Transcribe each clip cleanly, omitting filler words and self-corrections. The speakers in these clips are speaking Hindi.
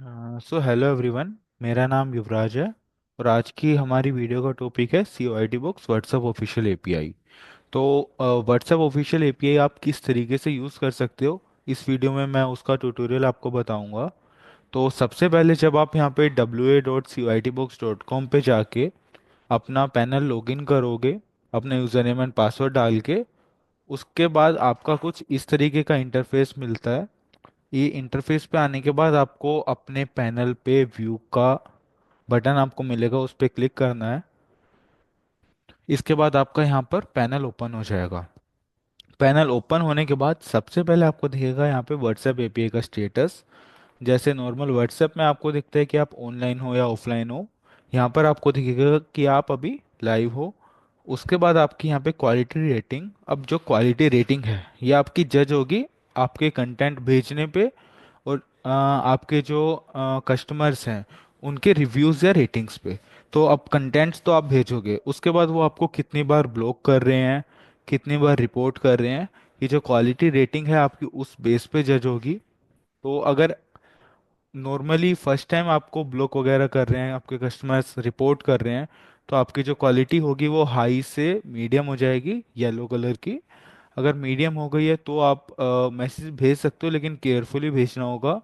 So hello everyone. मेरा नाम युवराज है और आज की हमारी वीडियो का टॉपिक है C O I T books WhatsApp official API. तो व्हाट्सएप ऑफिशियल एपीआई आप किस तरीके से यूज़ कर सकते हो, इस वीडियो में मैं उसका ट्यूटोरियल आपको बताऊंगा। तो सबसे पहले जब आप यहाँ पे wa.coitbooks.com पे जाके अपना पैनल लॉगिन करोगे अपने यूज़र नेम एंड पासवर्ड डाल के, उसके बाद आपका कुछ इस तरीके का इंटरफेस मिलता है। ये इंटरफेस पे आने के बाद आपको अपने पैनल पे व्यू का बटन आपको मिलेगा, उस पर क्लिक करना है। इसके बाद आपका यहाँ पर पैनल ओपन हो जाएगा। पैनल ओपन होने के बाद सबसे पहले आपको दिखेगा यहाँ पे व्हाट्सएप एपीआई का स्टेटस। जैसे नॉर्मल व्हाट्सएप में आपको दिखता है कि आप ऑनलाइन हो या ऑफलाइन हो, यहाँ पर आपको दिखेगा कि आप अभी लाइव हो। उसके बाद आपकी यहाँ पे क्वालिटी रेटिंग, अब जो क्वालिटी रेटिंग है ये आपकी जज होगी आपके कंटेंट भेजने पे और आपके जो कस्टमर्स हैं उनके रिव्यूज़ या रेटिंग्स पे। तो अब कंटेंट्स तो आप भेजोगे, उसके बाद वो आपको कितनी बार ब्लॉक कर रहे हैं, कितनी बार रिपोर्ट कर रहे हैं, ये जो क्वालिटी रेटिंग है आपकी उस बेस पे जज होगी। तो अगर नॉर्मली फर्स्ट टाइम आपको ब्लॉक वगैरह कर रहे हैं, आपके कस्टमर्स रिपोर्ट कर रहे हैं, तो आपकी जो क्वालिटी होगी वो हाई से मीडियम हो जाएगी, येलो कलर की। अगर मीडियम हो गई है तो आप मैसेज भेज सकते हो, लेकिन केयरफुली भेजना होगा।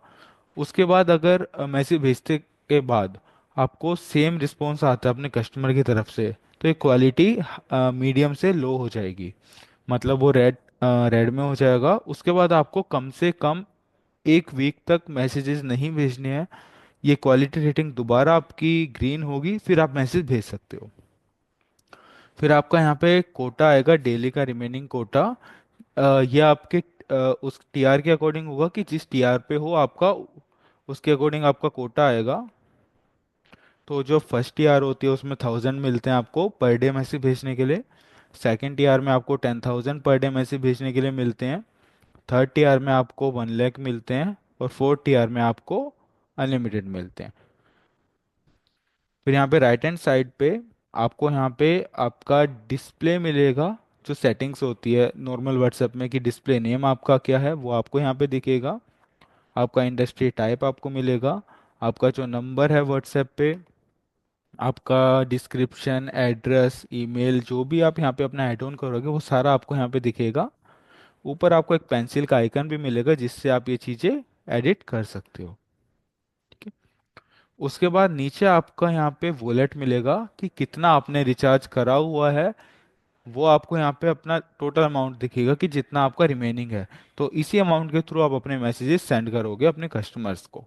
उसके बाद अगर मैसेज भेजते के बाद आपको सेम रिस्पॉन्स आता है अपने कस्टमर की तरफ से, तो ये क्वालिटी मीडियम से लो हो जाएगी, मतलब वो रेड में हो जाएगा। उसके बाद आपको कम से कम 1 वीक तक मैसेजेस नहीं भेजने हैं। ये क्वालिटी रेटिंग दोबारा आपकी ग्रीन होगी, फिर आप मैसेज भेज सकते हो। फिर आपका यहाँ पे कोटा आएगा, डेली का रिमेनिंग कोटा। ये आपके उस टीआर के अकॉर्डिंग होगा कि जिस टीआर पे हो आपका, उसके अकॉर्डिंग आपका कोटा आएगा। तो जो फर्स्ट टीआर होती है उसमें 1000 मिलते हैं आपको पर डे मैसेज भेजने के लिए। सेकंड टीआर में आपको 10,000 पर डे मैसेज भेजने के लिए मिलते हैं। थर्ड टीआर में आपको 1 लाख मिलते हैं और फोर्थ टीआर में आपको अनलिमिटेड मिलते हैं। फिर यहाँ पे राइट हैंड साइड पे आपको यहाँ पे आपका डिस्प्ले मिलेगा। जो सेटिंग्स होती है नॉर्मल व्हाट्सएप में कि डिस्प्ले नेम आपका क्या है वो आपको यहाँ पे दिखेगा। आपका इंडस्ट्री टाइप आपको मिलेगा, आपका जो नंबर है व्हाट्सएप पे, आपका डिस्क्रिप्शन, एड्रेस, ईमेल, जो भी आप यहाँ पे अपना ऐड ऑन करोगे वो सारा आपको यहाँ पे दिखेगा। ऊपर आपको एक पेंसिल का आइकन भी मिलेगा जिससे आप ये चीज़ें एडिट कर सकते हो। ठीक है। उसके बाद नीचे आपका यहाँ पे वॉलेट मिलेगा कि कितना आपने रिचार्ज करा हुआ है, वो आपको यहाँ पे अपना टोटल अमाउंट दिखेगा कि जितना आपका रिमेनिंग है। तो इसी अमाउंट के थ्रू आप अपने मैसेजेस सेंड करोगे अपने कस्टमर्स को।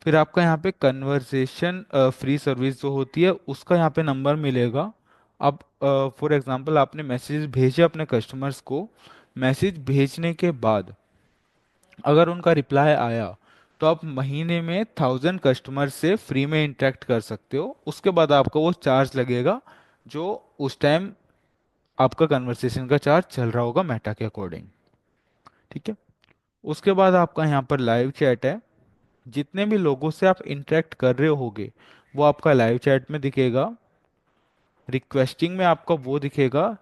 फिर आपका यहाँ पे कन्वर्सेशन फ्री सर्विस जो होती है उसका यहाँ पे नंबर मिलेगा। अब फॉर एग्जांपल आपने मैसेज भेजे अपने कस्टमर्स को, मैसेज भेजने के बाद अगर उनका रिप्लाई आया तो आप महीने में 1000 कस्टमर से फ्री में इंटरेक्ट कर सकते हो। उसके बाद आपको वो चार्ज लगेगा जो उस टाइम आपका कन्वर्सेशन का चार्ज चल रहा होगा मेटा के अकॉर्डिंग। ठीक है। उसके बाद आपका यहाँ पर लाइव चैट है। जितने भी लोगों से आप इंटरेक्ट कर रहे होगे वो आपका लाइव चैट में दिखेगा। रिक्वेस्टिंग में आपका वो दिखेगा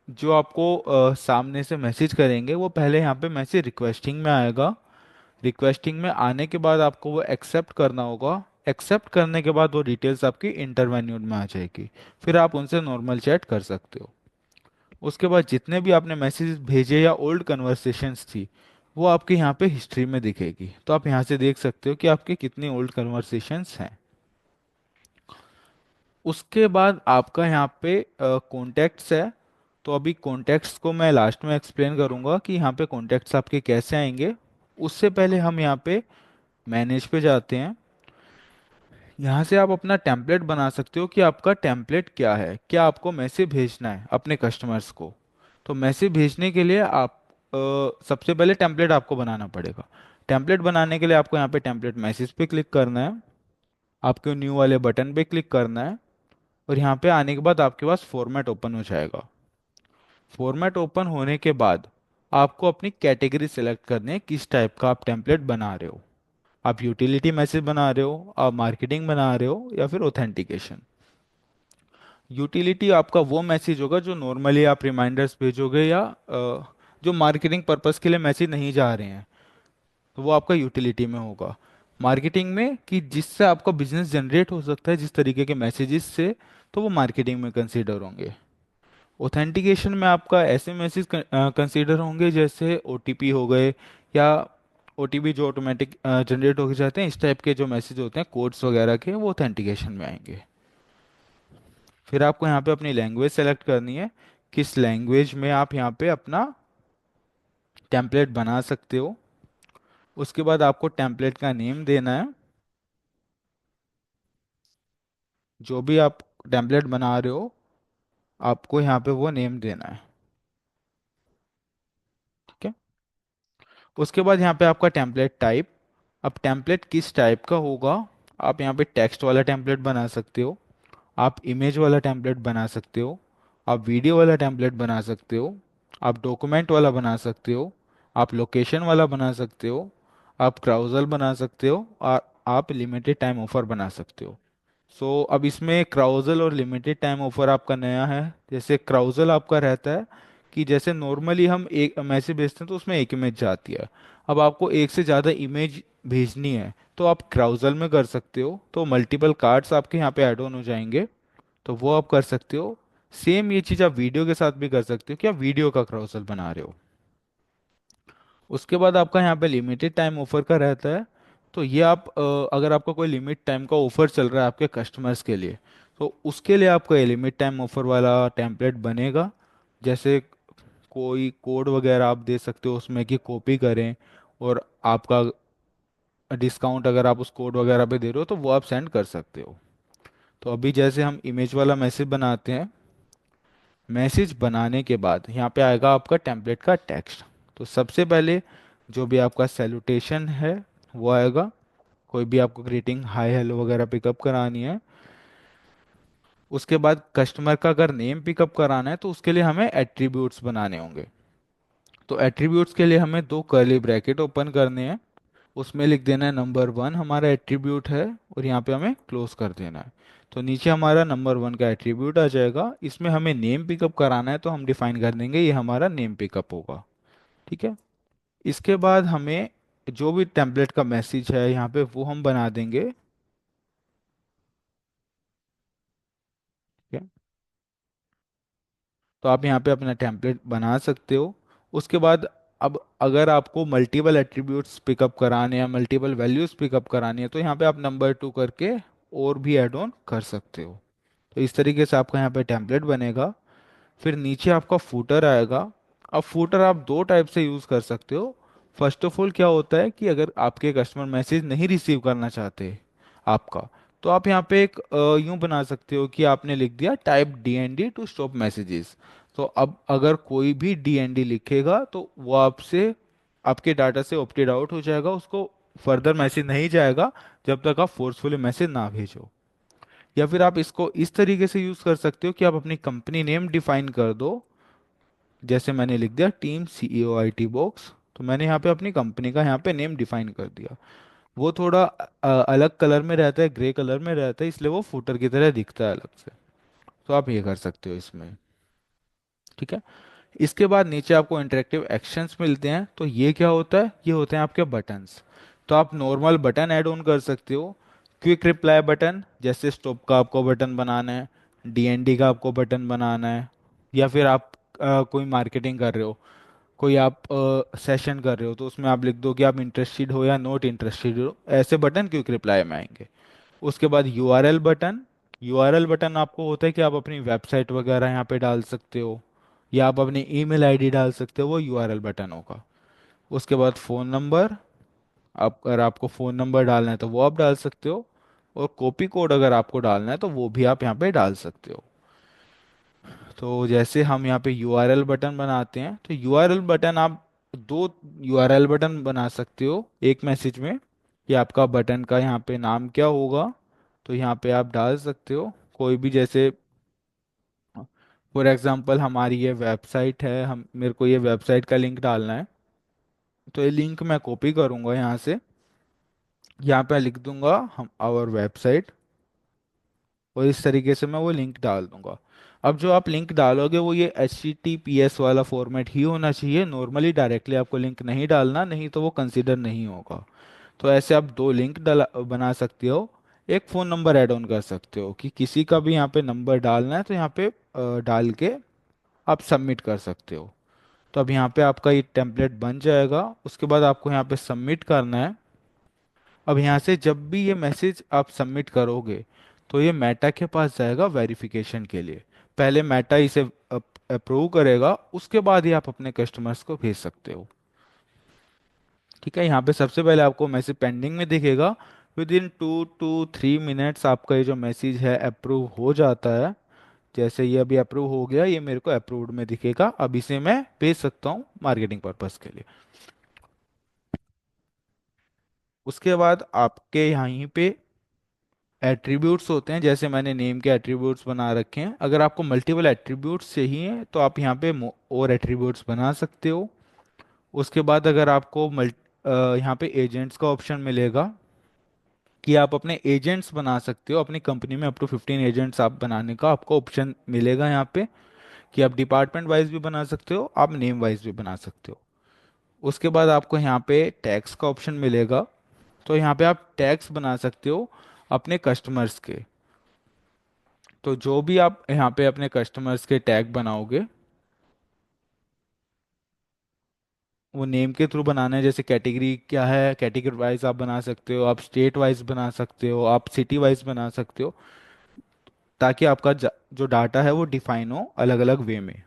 जो आपको सामने से मैसेज करेंगे, वो पहले यहाँ पे मैसेज रिक्वेस्टिंग में आएगा। रिक्वेस्टिंग में आने के बाद आपको वो एक्सेप्ट करना होगा। एक्सेप्ट करने के बाद वो डिटेल्स आपकी इंटरवेन्यूड में आ जाएगी, फिर आप उनसे नॉर्मल चैट कर सकते हो। उसके बाद जितने भी आपने मैसेज भेजे या ओल्ड कन्वर्सेशंस थी वो आपके यहाँ पे हिस्ट्री में दिखेगी। तो आप यहाँ से देख सकते हो कि आपके कितनी ओल्ड कन्वर्सेशंस हैं। उसके बाद आपका यहाँ पे कॉन्टेक्ट्स है। तो अभी कॉन्टेक्ट्स को मैं लास्ट में एक्सप्लेन करूँगा कि यहाँ पे कॉन्टेक्ट्स आपके कैसे आएंगे। उससे पहले हम यहाँ पे मैनेज पे जाते हैं। यहाँ से आप अपना टेम्पलेट बना सकते हो कि आपका टेम्पलेट क्या है, क्या आपको मैसेज भेजना है अपने कस्टमर्स को। तो मैसेज भेजने के लिए आप सबसे पहले टेम्पलेट आपको बनाना पड़ेगा। टेम्पलेट बनाने के लिए आपको यहाँ पे टेम्पलेट मैसेज पे क्लिक करना है, आपको न्यू वाले बटन पे क्लिक करना है और यहाँ पे आने के बाद आपके पास फॉर्मेट ओपन हो जाएगा। फॉर्मेट ओपन होने के बाद आपको अपनी कैटेगरी सेलेक्ट करनी है, किस टाइप का आप टेम्पलेट बना रहे हो। आप यूटिलिटी मैसेज बना रहे हो, आप मार्केटिंग बना रहे हो या फिर ऑथेंटिकेशन। यूटिलिटी आपका वो मैसेज होगा जो नॉर्मली आप रिमाइंडर्स भेजोगे या जो मार्केटिंग पर्पस के लिए मैसेज नहीं जा रहे हैं, तो वो आपका यूटिलिटी में होगा। मार्केटिंग में कि जिससे आपका बिजनेस जनरेट हो सकता है, जिस तरीके के मैसेजेस से, तो वो मार्केटिंग में कंसीडर होंगे। ऑथेंटिकेशन में आपका ऐसे मैसेज कंसीडर होंगे जैसे ओटीपी हो गए, या ओटीपी जो ऑटोमेटिक जनरेट हो जाते हैं, इस टाइप के जो मैसेज होते हैं कोड्स वगैरह के, वो ऑथेंटिकेशन में आएंगे। फिर आपको यहाँ पे अपनी लैंग्वेज सेलेक्ट करनी है, किस लैंग्वेज में आप यहाँ पे अपना टेम्पलेट बना सकते हो। उसके बाद आपको टेम्पलेट का नेम देना है, जो भी आप टेम्पलेट बना रहे हो आपको यहाँ पे वो नेम देना है। ठीक है। उसके बाद यहाँ पे आपका टेम्पलेट टाइप, अब टेम्पलेट किस टाइप का होगा, आप यहाँ पे टेक्स्ट वाला टेम्पलेट बना सकते हो, आप इमेज वाला टेम्पलेट बना सकते हो, आप वीडियो वाला टेम्पलेट बना सकते हो, आप डॉक्यूमेंट वाला बना सकते हो, आप लोकेशन वाला बना सकते हो, आप क्राउजल बना सकते हो, और आप लिमिटेड टाइम ऑफर बना सकते हो। अब इसमें क्राउजल और लिमिटेड टाइम ऑफर आपका नया है। जैसे क्राउजल आपका रहता है कि जैसे नॉर्मली हम एक मैसेज भेजते हैं तो उसमें एक इमेज जाती है, अब आपको एक से ज़्यादा इमेज भेजनी है तो आप क्राउजल में कर सकते हो, तो मल्टीपल कार्ड्स आपके यहाँ पे ऐड ऑन हो जाएंगे, तो वो आप कर सकते हो। सेम ये चीज़ आप वीडियो के साथ भी कर सकते हो कि आप वीडियो का क्राउजल बना रहे हो। उसके बाद आपका यहाँ पे लिमिटेड टाइम ऑफर का रहता है, तो ये आप अगर आपका कोई लिमिट टाइम का ऑफर चल रहा है आपके कस्टमर्स के लिए, तो उसके लिए आपका ये लिमिट टाइम ऑफर वाला टेम्पलेट बनेगा। जैसे कोई कोड वगैरह आप दे सकते हो उसमें कि कॉपी करें, और आपका डिस्काउंट अगर आप उस कोड वगैरह पे दे रहे हो तो वो आप सेंड कर सकते हो। तो अभी जैसे हम इमेज वाला मैसेज बनाते हैं, मैसेज बनाने के बाद यहाँ पे आएगा आपका टेम्पलेट का टेक्स्ट। तो सबसे पहले जो भी आपका सैल्यूटेशन है वो आएगा, कोई भी आपको ग्रीटिंग हाय हेलो वगैरह पिकअप करानी है। उसके बाद कस्टमर का अगर नेम पिकअप कराना है तो उसके लिए हमें एट्रीब्यूट्स बनाने होंगे। तो एट्रीब्यूट्स के लिए हमें दो कर्ली ब्रैकेट ओपन करने हैं, उसमें लिख देना है नंबर वन हमारा एट्रीब्यूट है, और यहाँ पे हमें क्लोज कर देना है। तो नीचे हमारा नंबर वन का एट्रीब्यूट आ जाएगा, इसमें हमें नेम पिकअप कराना है तो हम डिफाइन कर देंगे ये हमारा नेम पिकअप होगा। ठीक है। इसके बाद हमें जो भी टेम्पलेट का मैसेज है यहाँ पे वो हम बना देंगे। ठीक है। तो आप यहाँ पे अपना टेम्पलेट बना सकते हो। उसके बाद अब अगर आपको मल्टीपल एट्रीब्यूट्स पिकअप कराने या मल्टीपल वैल्यूज पिकअप करानी है तो यहाँ पे आप नंबर टू करके और भी ऐड ऑन कर सकते हो। तो इस तरीके से आपका यहाँ पे टेम्पलेट बनेगा। फिर नीचे आपका फूटर आएगा। अब फूटर आप दो टाइप से यूज़ कर सकते हो। फर्स्ट ऑफ ऑल क्या होता है कि अगर आपके कस्टमर मैसेज नहीं रिसीव करना चाहते आपका, तो आप यहाँ पे एक यूं बना सकते हो कि आपने लिख दिया type DND to stop messages. तो अब अगर कोई भी DND लिखेगा तो वो आपसे, आपके डाटा से ऑप्टेड आउट हो जाएगा, उसको फर्दर मैसेज नहीं जाएगा जब तक आप फोर्सफुली मैसेज ना भेजो। या फिर आप इसको इस तरीके से यूज कर सकते हो कि आप अपनी कंपनी नेम डिफाइन कर दो। जैसे मैंने लिख दिया टीम CEO IT बॉक्स, तो मैंने यहाँ पे अपनी कंपनी का यहाँ पे नेम डिफाइन कर दिया। वो थोड़ा अलग कलर में रहता है, ग्रे कलर में रहता है, इसलिए वो फुटर की तरह दिखता है अलग से। तो आप ये कर सकते हो इसमें। ठीक है। इसके बाद नीचे आपको इंटरेक्टिव एक्शंस मिलते हैं, तो ये क्या होता है, ये होते हैं आपके बटन्स। तो आप नॉर्मल बटन ऐड ऑन कर सकते हो, क्विक रिप्लाई बटन, जैसे स्टॉप का आपको बटन बनाना है, DND का आपको बटन बनाना है, या फिर आप कोई मार्केटिंग कर रहे हो, कोई आप सेशन कर रहे हो तो उसमें आप लिख दो कि आप इंटरेस्टेड हो या नॉट इंटरेस्टेड हो, ऐसे बटन क्विक रिप्लाई में आएंगे। उसके बाद URL बटन। URL बटन आपको होता है कि आप अपनी वेबसाइट वगैरह यहाँ पे डाल सकते हो, या आप अपनी ईमेल आईडी डाल सकते हो, वो URL बटन होगा। उसके बाद फ़ोन नंबर, आप अगर आपको फ़ोन नंबर डालना है तो वो आप डाल सकते हो, और कॉपी कोड अगर आपको डालना है तो वो भी आप यहाँ पे डाल सकते हो। तो जैसे हम यहाँ पे URL बटन बनाते हैं, तो URL बटन आप दो URL बटन बना सकते हो एक मैसेज में, कि आपका बटन का यहाँ पे नाम क्या होगा, तो यहाँ पे आप डाल सकते हो कोई भी। जैसे फॉर एग्जांपल हमारी ये वेबसाइट है, हम मेरे को ये वेबसाइट का लिंक डालना है, तो ये लिंक मैं कॉपी करूँगा यहाँ से, यहाँ पे लिख दूंगा हम आवर वेबसाइट, और इस तरीके से मैं वो लिंक डाल दूंगा। अब जो आप लिंक डालोगे वो ये HTTPS वाला फॉर्मेट ही होना चाहिए, नॉर्मली डायरेक्टली आपको लिंक नहीं डालना, नहीं तो वो कंसिडर नहीं होगा। तो ऐसे आप दो लिंक डला बना सकते हो। एक फ़ोन नंबर ऐड ऑन कर सकते हो कि किसी का भी यहाँ पे नंबर डालना है तो यहाँ पे डाल के आप सबमिट कर सकते हो। तो अब यहाँ पे आपका ये टेम्पलेट बन जाएगा। उसके बाद आपको यहाँ पे सबमिट करना है। अब यहाँ से जब भी ये मैसेज आप सबमिट करोगे तो ये मेटा के पास जाएगा वेरिफिकेशन के लिए। पहले मेटा इसे अप्रूव करेगा, उसके बाद ही आप अपने कस्टमर्स को भेज सकते हो। ठीक है, यहाँ पे सबसे पहले आपको मैसेज पेंडिंग में दिखेगा। विद इन 2 to 3 मिनट्स आपका ये जो मैसेज है अप्रूव हो जाता है। जैसे ये अभी अप्रूव हो गया, ये मेरे को अप्रूव्ड में दिखेगा। अब इसे मैं भेज सकता हूँ मार्केटिंग पर्पस के लिए। उसके बाद आपके यहीं पे एट्रीब्यूट्स होते हैं, जैसे मैंने नेम के एट्रीब्यूट्स बना रखे हैं। अगर आपको मल्टीपल एट्रीब्यूट्स चाहिए तो आप यहाँ पे और एट्रीब्यूट्स बना सकते हो। उसके बाद अगर आपको यहाँ पे एजेंट्स का ऑप्शन मिलेगा कि आप अपने एजेंट्स बना सकते हो। अपनी कंपनी में अप टू 15 एजेंट्स आप बनाने का आपको ऑप्शन मिलेगा यहाँ पे, कि आप डिपार्टमेंट वाइज भी बना सकते हो, आप नेम वाइज भी बना सकते हो। उसके बाद आपको यहाँ पे टैक्स का ऑप्शन मिलेगा। तो यहाँ पे आप टैक्स बना सकते हो अपने कस्टमर्स के। तो जो भी आप यहाँ पे अपने कस्टमर्स के टैग बनाओगे वो नेम के थ्रू बनाना है। जैसे कैटेगरी क्या है, कैटेगरी वाइज आप बना सकते हो, आप स्टेट वाइज बना सकते हो, आप सिटी वाइज बना सकते हो, ताकि आपका जो डाटा है वो डिफाइन हो अलग अलग वे में।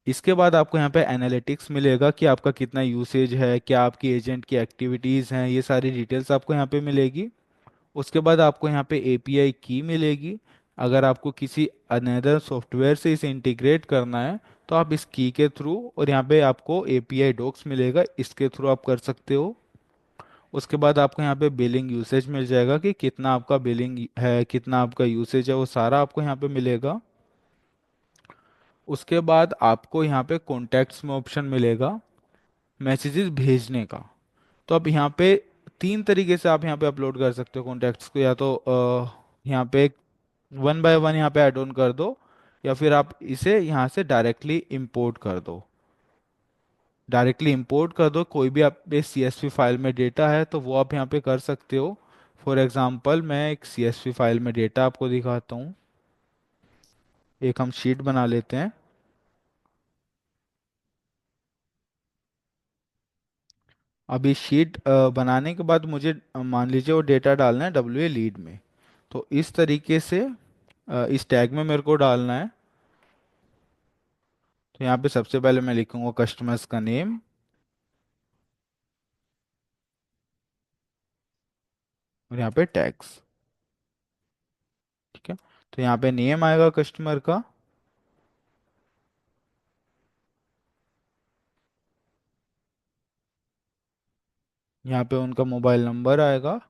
इसके बाद आपको यहाँ पे एनालिटिक्स मिलेगा कि आपका कितना यूसेज है, क्या आपकी एजेंट की एक्टिविटीज़ हैं, ये सारी डिटेल्स आपको यहाँ पे मिलेगी। उसके बाद आपको यहाँ पे एपीआई की मिलेगी। अगर आपको किसी अनदर सॉफ्टवेयर से इसे इंटीग्रेट करना है तो आप इस की के थ्रू, और यहाँ पे आपको एपीआई डॉक्स मिलेगा, इसके थ्रू आप कर सकते हो। उसके बाद आपको यहाँ पे बिलिंग यूसेज मिल जाएगा कि कितना आपका बिलिंग है, कितना आपका यूसेज है, वो सारा आपको यहाँ पे मिलेगा। उसके बाद आपको यहाँ पे कॉन्टैक्ट्स में ऑप्शन मिलेगा मैसेजेस भेजने का। तो अब यहाँ पे तीन तरीके से आप यहाँ पे अपलोड कर सकते हो कॉन्टैक्ट्स को। या तो यहाँ पे वन बाय वन यहाँ पे ऐड ऑन कर दो, या फिर आप इसे यहाँ से डायरेक्टली इंपोर्ट कर दो। डायरेक्टली इंपोर्ट कर दो, कोई भी आप पे सीएसवी फाइल में डेटा है तो वो आप यहाँ पे कर सकते हो। फॉर एग्जांपल मैं एक सीएसवी फाइल में डेटा आपको दिखाता हूँ। एक हम शीट बना लेते हैं। अब इस शीट बनाने के बाद मुझे मान लीजिए वो डेटा डालना है डब्ल्यू ए लीड में। तो इस तरीके से इस टैग में मेरे को डालना है। तो यहाँ पे सबसे पहले मैं लिखूंगा कस्टमर्स का नेम, और यहाँ पे टैग्स। ठीक है, तो यहाँ पे नेम आएगा कस्टमर का। यहाँ पे उनका मोबाइल नंबर आएगा।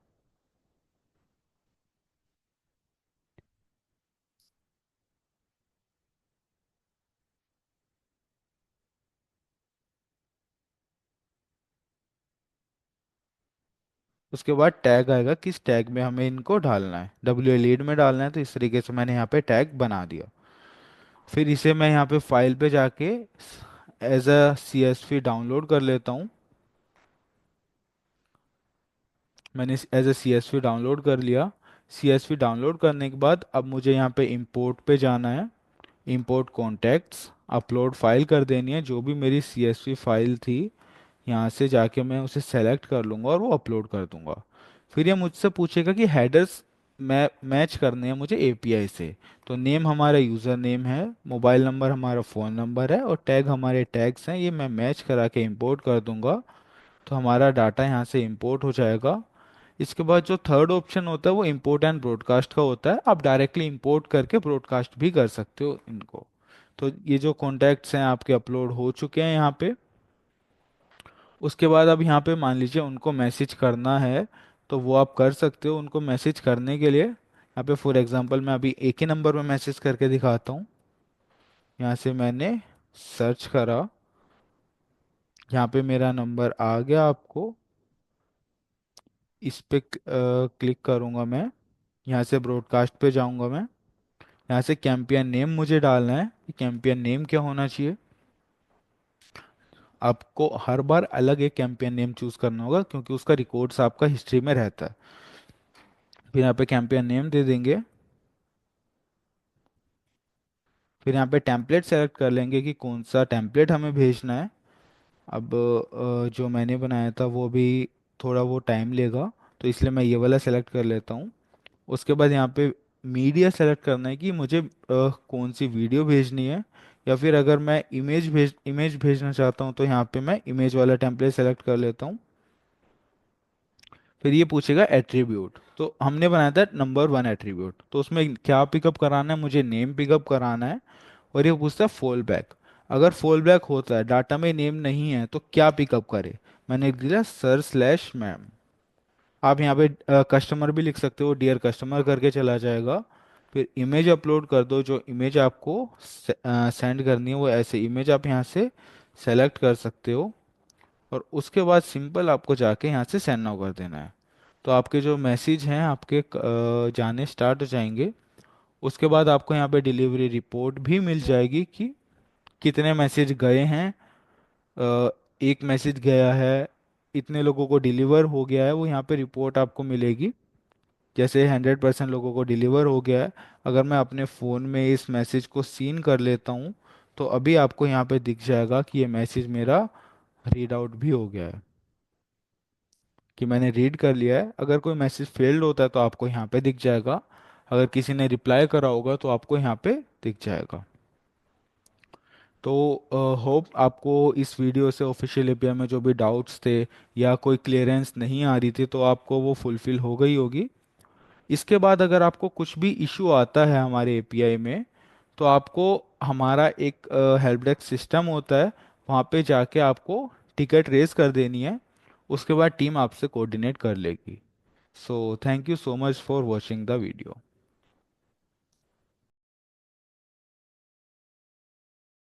उसके बाद टैग आएगा, किस टैग में हमें इनको डालना है, डब्ल्यू ए लीड में डालना है। तो इस तरीके से मैंने यहाँ पे टैग बना दिया। फिर इसे मैं यहाँ पे फाइल पे जाके एज अ सीएसवी डाउनलोड कर लेता हूँ। मैंने एज अ सीएसवी डाउनलोड कर लिया। सीएसवी डाउनलोड करने के बाद अब मुझे यहाँ पे इंपोर्ट पे जाना है। इंपोर्ट कॉन्टैक्ट्स, अपलोड फाइल कर देनी है। जो भी मेरी सीएसवी फाइल थी यहाँ से जाके मैं उसे सेलेक्ट कर लूँगा और वो अपलोड कर दूंगा। फिर ये मुझसे पूछेगा कि हेडर्स मैच करने हैं मुझे एपीआई से। तो नेम हमारा यूज़र नेम है, मोबाइल नंबर हमारा फ़ोन नंबर है, और टैग हमारे टैग्स हैं। ये मैं मैच करा के इंपोर्ट कर दूंगा। तो हमारा डाटा यहाँ से इंपोर्ट हो जाएगा। इसके बाद जो थर्ड ऑप्शन होता है वो इंपोर्ट एंड ब्रॉडकास्ट का होता है। आप डायरेक्टली इंपोर्ट करके ब्रॉडकास्ट भी कर सकते हो इनको। तो ये जो कॉन्टैक्ट्स हैं आपके अपलोड हो चुके हैं यहाँ पे। उसके बाद अब यहाँ पे मान लीजिए उनको मैसेज करना है तो वो आप कर सकते हो। उनको मैसेज करने के लिए यहाँ पे फॉर एग्जांपल मैं अभी एक ही नंबर में मैसेज करके दिखाता हूँ। यहाँ से मैंने सर्च करा, यहाँ पे मेरा नंबर आ गया। आपको इस पे क्लिक करूँगा मैं। यहाँ से ब्रॉडकास्ट पे जाऊँगा मैं। यहाँ से कैंपियन नेम मुझे डालना है कि कैंपियन नेम क्या होना चाहिए। आपको हर बार अलग एक कैंपेन नेम चूज करना होगा, क्योंकि उसका रिकॉर्ड्स आपका हिस्ट्री में रहता है। फिर यहाँ पे कैंपेन नेम दे देंगे। फिर यहाँ पे टेम्पलेट सेलेक्ट कर लेंगे कि कौन सा टेम्पलेट हमें भेजना है। अब जो मैंने बनाया था वो भी थोड़ा वो टाइम लेगा, तो इसलिए मैं ये वाला सेलेक्ट कर लेता हूँ। उसके बाद यहाँ पे मीडिया सेलेक्ट करना है कि मुझे कौन सी वीडियो भेजनी है, या फिर अगर मैं इमेज भेजना चाहता हूँ तो यहाँ पे मैं इमेज वाला टेम्पलेट सेलेक्ट कर लेता हूँ। फिर ये पूछेगा एट्रीब्यूट, तो हमने बनाया था नंबर 1 एट्रीब्यूट, तो उसमें क्या पिकअप कराना है, मुझे नेम पिकअप कराना है। और ये पूछता है फॉल बैक। अगर फॉल बैक होता है, डाटा में नेम नहीं है, तो क्या पिकअप करे। मैंने लिख दिया सर स्लैश मैम। आप यहाँ पे कस्टमर भी लिख सकते हो, डियर कस्टमर करके चला जाएगा। फिर इमेज अपलोड कर दो, जो इमेज आपको सेंड करनी है वो ऐसे इमेज आप यहाँ से सेलेक्ट कर सकते हो। और उसके बाद सिंपल आपको जाके यहाँ से सेंड नाउ कर देना है। तो आपके जो मैसेज हैं आपके जाने स्टार्ट हो जाएंगे। उसके बाद आपको यहाँ पे डिलीवरी रिपोर्ट भी मिल जाएगी कि कितने मैसेज गए हैं। अ, एक मैसेज गया है, इतने लोगों को डिलीवर हो गया है, वो यहाँ पे रिपोर्ट आपको मिलेगी। जैसे 100% लोगों को डिलीवर हो गया है। अगर मैं अपने फ़ोन में इस मैसेज को सीन कर लेता हूँ, तो अभी आपको यहाँ पे दिख जाएगा कि ये मैसेज मेरा रीड आउट भी हो गया है, कि मैंने रीड कर लिया है। अगर कोई मैसेज फेल्ड होता है तो आपको यहाँ पे दिख जाएगा। अगर किसी ने रिप्लाई करा होगा तो आपको यहाँ पे दिख जाएगा। तो होप आपको इस वीडियो से ऑफिशियल एपीआई में जो भी डाउट्स थे या कोई क्लियरेंस नहीं आ रही थी, तो आपको वो फुलफिल हो गई होगी। इसके बाद अगर आपको कुछ भी इशू आता है हमारे एपीआई में, तो आपको हमारा एक हेल्प डेस्क सिस्टम होता है, वहाँ पे जाके आपको टिकट रेज कर देनी है। उसके बाद टीम आपसे कोऑर्डिनेट कर लेगी। So thank you so much for watching the video.